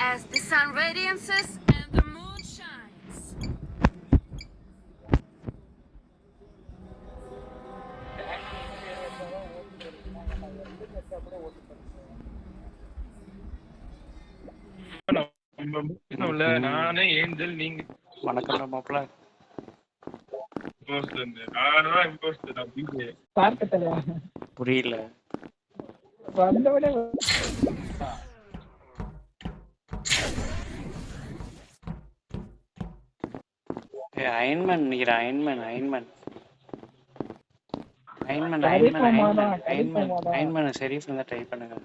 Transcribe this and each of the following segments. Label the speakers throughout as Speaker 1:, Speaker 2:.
Speaker 1: as the sun radiances and the moon shines.
Speaker 2: நானே angel நீங்க
Speaker 3: வணக்கம் மாப்பிள்ள. புரியல. அயன்மேன் நினைக்கிறேன். அயன்மேன் ஷெரீஃப் இருந்தா ட்ரை பண்ணுங்க.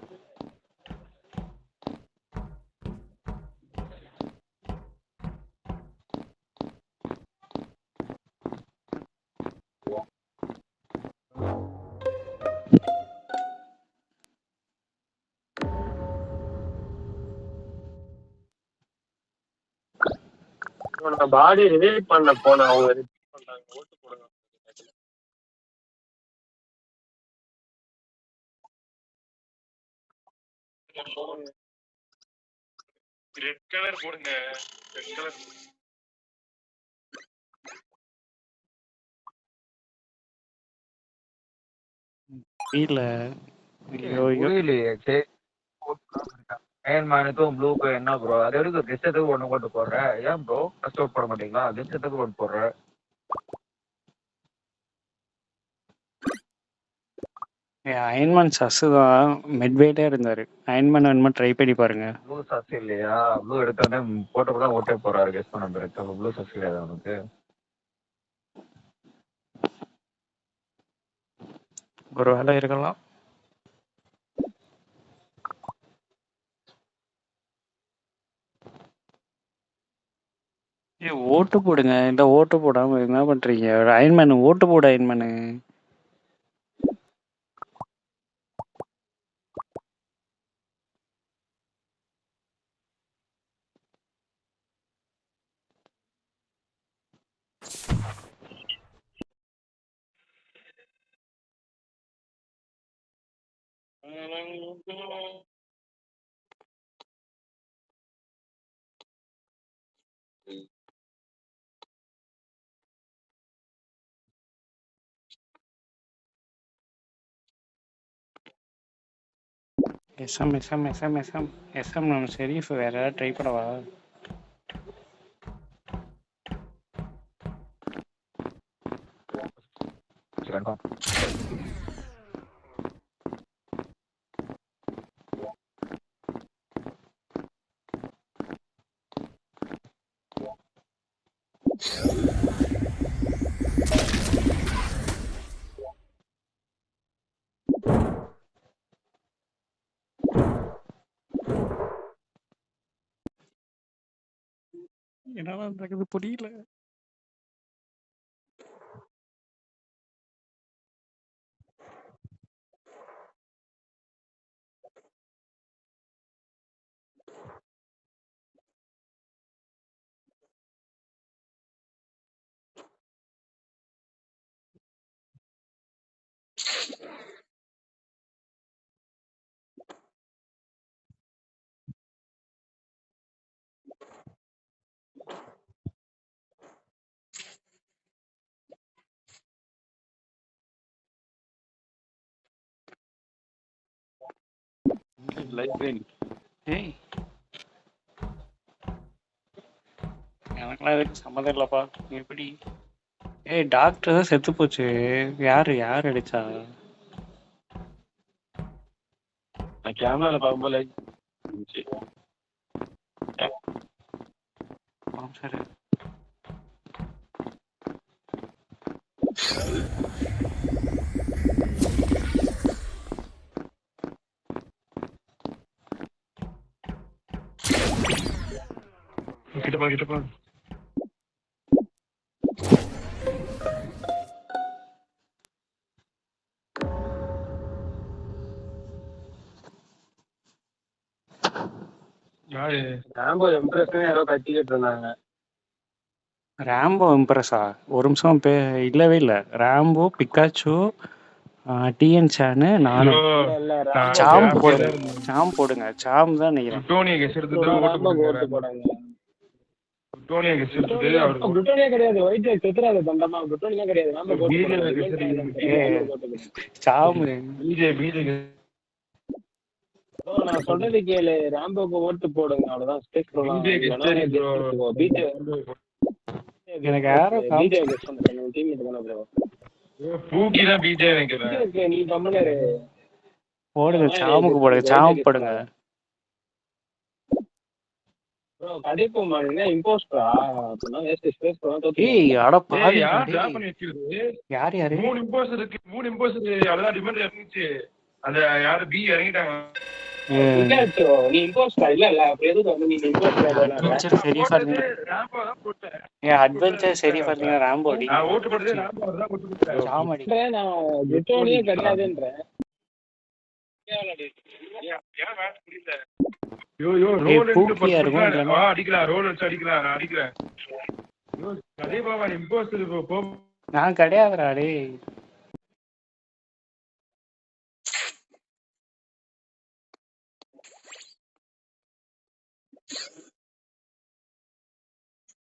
Speaker 2: பாடி ரிலீவ் பண்ண போன அவங்க ரிலீவ் பண்ணாங்க. ஓட்டு போடுங்க. ரெட் கலர் போடுங்க. ரெட் கலர்
Speaker 3: இல்ல
Speaker 4: புரியலையே. அயன்மேனுக்கும் ப்ளூக்கும் என்ன ப்ரோ? அது எடுக்க கெஸ்டத்துக்கு ஒண்ணு போட்டு போடுற. ஏன் ப்ரோ ஃபர்ஸ்ட் அவுட் போட மாட்டீங்களா? கெஸ்டத்துக்கு ஒன்று போடுற.
Speaker 3: அயன்மேன் சசு தான் மெட்வேட்டே இருந்தாரு. அயன்மேன் வேணுமா ட்ரை பண்ணி பாருங்க.
Speaker 4: ப்ளூ சஸ் இல்லையா? ப்ளூ எடுத்தோடனே போட்டப்பதான் ஓட்டே போறாரு கெஸ்ட் பண்ண பிறகு. ப்ளூ சஸ் இல்லையா அவனுக்கு?
Speaker 3: ஒரு வேலை இருக்கலாம். ஓட்டு போடுங்க. இல்ல ஓட்டு போடாம என்ன பண்றீங்க? அயன்மேன் ஓட்டு போடு. அயன்மேனு எஸ்எம் நம்ம ஷெரீஃப் வேற ஏதாவது ட்ரை பண்ணவா? என்னதான் நடக்குது புரியல. ஏய் எனக்குலாம் இதுக்கு சம்மதம் இல்லப்பா. எப்படி? ஏய் டாக்டர் தான் செத்து போச்சு. யார் அடிச்சா?
Speaker 2: கேமரால பார்க்கும்போது
Speaker 3: சரி
Speaker 2: கிட்டப்பா ராம்போ எம்ப்ரஸ் யாரோ கட்டிக்கிட்டு இருந்தாங்க.
Speaker 3: ராம்போ இம்ப்ரெஸா? ஒரு நிமிஷம் இல்லவே இல்லை. ராம்போ, பிக்காச்சு, டிஎன் சானு நானும்
Speaker 2: இல்ல
Speaker 3: சாம் போடுங்க. சாம் போடுங்க. சாம் தான் நினைக்கிறேன்.
Speaker 4: குட்டோனியை கெஸ் எடுத்துட்டு ஓட்டு
Speaker 2: ராம்போக்கு
Speaker 4: போடுங்க.
Speaker 2: ஓட்டு போடாங்க.
Speaker 4: குட்டோனியை கெஸ் எடுத்துட்டு அவருக்கு
Speaker 2: குட்டோனியே கிடையாது, ஒயிட் செத்துறாது தண்டமா. குட்டோனியே கிடையாது, ராம்போக்கு ஓட்டு
Speaker 4: BJ
Speaker 2: போடாங்க.
Speaker 4: கெஸ் எடுத்துட்டு
Speaker 3: சாம்
Speaker 4: BJ
Speaker 2: bro, நான் சொல்றது கேளு, ராம்போக்கு ஓட்டு போடுங்க, அவ்வளவுதான். ஸ்பேஸ் ப்ரோலாம் பிஜே
Speaker 3: எனக்கு யாரோ
Speaker 2: பிஜே கெஸ் பண்ணுங்க, டீம் தான ப்ரோ.
Speaker 4: பூக்கி தான் BJ நினைக்கிறேன்.
Speaker 2: நீ கம்மனரு
Speaker 3: போடுங்க. சாமுக்கு போடுங்க. சாம் போடுங்க.
Speaker 2: ப்ரோ கடிப்பு மாட்டீங்க, இம்போஸ்டரா அப்படினா வேஸ்ட். ஸ்பேஸ் ப்ரோலாம் தோத்து.
Speaker 3: ஏய் அட பாவி.
Speaker 4: யார் டிராப் பண்ணி வச்சிருக்கு?
Speaker 3: யார் யாரு?
Speaker 4: 3 இம்போஸ்டர் இருக்கு. 3 இம்போஸ்டர் அதான் டிமாண்ட் இருந்துச்சு. அந்த யாரு பி இறங்கிட்டாங்க.
Speaker 2: பிகாச்சு நீ இம்போஸ்டரா இல்ல அப்ப எதுக்கு வந்து நீ இம்போஸ்டரா இல்ல?
Speaker 3: அட்வென்ச்சர் சரி பண்ணு.
Speaker 4: ராம்போ தான் போட்டேன்.
Speaker 3: அட்வென்ச்சர் சரி பண்ணீங்க. ராம்போ அடி.
Speaker 4: நான் ஓட்டு போட்டதே ராம்போ தான் ஓட்டு போட்டேன்.
Speaker 3: சாம் அடி.
Speaker 2: நான் குட்டோனியே கிடையாதுன்றேன்.
Speaker 4: ஏன் மேட்ச் முடியல? யோ ரோல்
Speaker 3: பூக்கியா இருக்கும்.
Speaker 4: அடிக்கலாம். ரோல் வச்சு அடிக்கலாம். நான் அடிக்கிறேன். யோ அதே பாவா இம்போஸ்டர் போ.
Speaker 3: நான் கிடையாதுடா டேய்.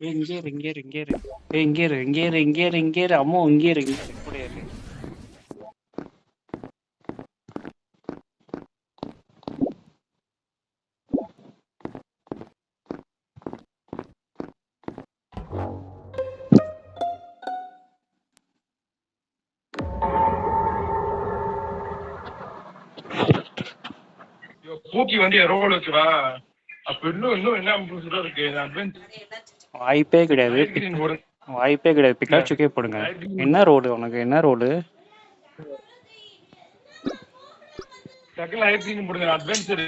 Speaker 3: இங்கே அம்மா இங்கே கூட இரு.
Speaker 4: பூக்கி வந்து ரோல் வச்சு வா. அப்ப இன்னும் என்ன இருக்கு?
Speaker 3: வாய்ப்பே கிடையாது. வாய்ப்பே கிடையாது. பிகாச்சுக்கே போடுங்க. என்ன ரோடு உனக்கு? என்ன ரோடு?
Speaker 4: டக்குல ஐபிஎன் போடுங்க. அட்வென்ச்சர்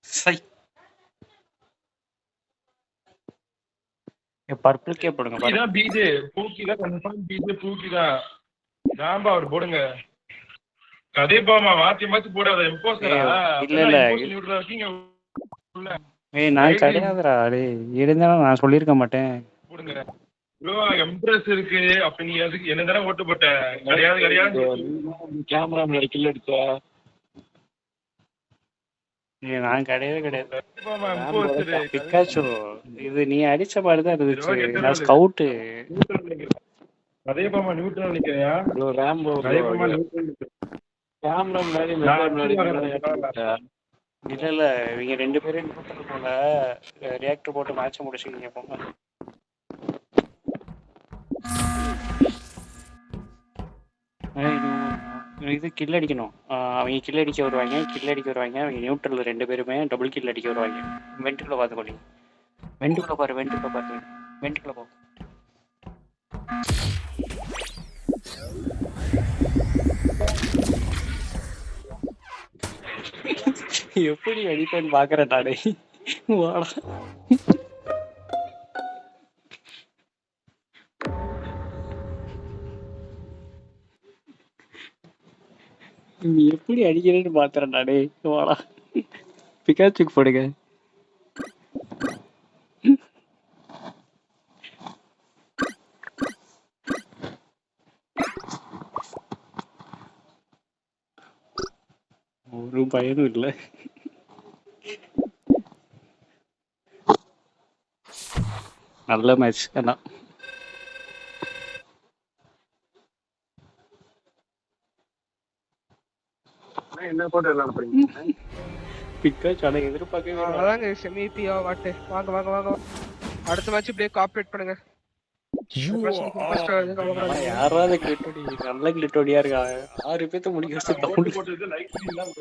Speaker 3: சை. பர்பிள்கே போடுங்க.
Speaker 4: இதான் பிஜே. பூக்கி தான் கன்ஃபார்ம். பிஜே பூக்கி தான். ராம்பா அவர் போடுங்க. கதைப்பாமா மாத்தி போடாத. இம்போஸ்டரா?
Speaker 3: இல்ல ஏய் நான் கிடையாதுடா டேய். இருந்தாலும் நான் சொல்லிருக்க மாட்டேன்.
Speaker 4: போடுங்க. ப்ரோ எம்ப்ரஸ் இருக்கு. அப்ப நீ அதுக்கு என்ன தான ஓட்டு போட்ட? கிடையாது.
Speaker 2: கேமரால கில் அடிச்சா.
Speaker 3: ஏய் நான் கிடையாது. பிகாச்சு இது நீ அடிச்ச மாதிரி தான் இருந்துச்சு. நான் ஸ்கவுட்.
Speaker 4: கதைப்பாமா நியூட்ரல் நினைக்கிறியா?
Speaker 2: ப்ரோ ராம்போ
Speaker 4: கதைப்பாமா நியூட்ரல்.
Speaker 2: கேமரா முன்னாடி
Speaker 3: இல்ல இவங்க 2 பேரும் நியூட்ரல் போல ரியாக்டர் போட்டு மேட்ச் முடிச்சிருக்கீங்க போங்க. இது கில் அடிக்கணும். அவங்க கில் அடிக்க வருவாங்க. அவங்க நியூட்ரல் 2 பேருமே டபுள் கில் அடிக்க வருவாங்க. வென்ட்டுக்குள்ள பார்த்துக்கொள்ளி. வென்ட்டுக்குள்ள பாரு. வென்ட்டுக்குள்ள போ. எப்படி அடிப்பேன்னு பாக்குறேன் நானே. வாடா. நீ எப்படி அடிக்கிறேன்னு பாக்குறேன் நானே. வாடா. பிகாச்சுக்கு போடுங்க. ஒரு பயனும் இல்லை. நல்ல மேட்ச்.
Speaker 2: என்ன போட்டு எல்லாம் போறீங்க?
Speaker 3: பிக்காச்சு அட எதிர்பார்க்கவே
Speaker 5: அதாங்க செமிபியா வாட்டு. வாங்க அடுத்த மேட்ச் இப்படியே கோஆபரேட் பண்ணுங்க.
Speaker 3: யாராவது கிளிட்டோடி நல்ல கிளிட்டோடியா இருக்கா? 6 பேத்த முடிக்க வச்சு
Speaker 4: ஓட்டு போட்டது லைட் க்ரீன் தான்.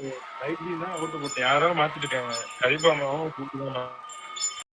Speaker 4: லைட் க்ரீன் தான் ஓட்டு போட்டேன். யாரோ மாத்திட்டு இருக்காங்க. கரிபாமாவும் கூட்டிதான்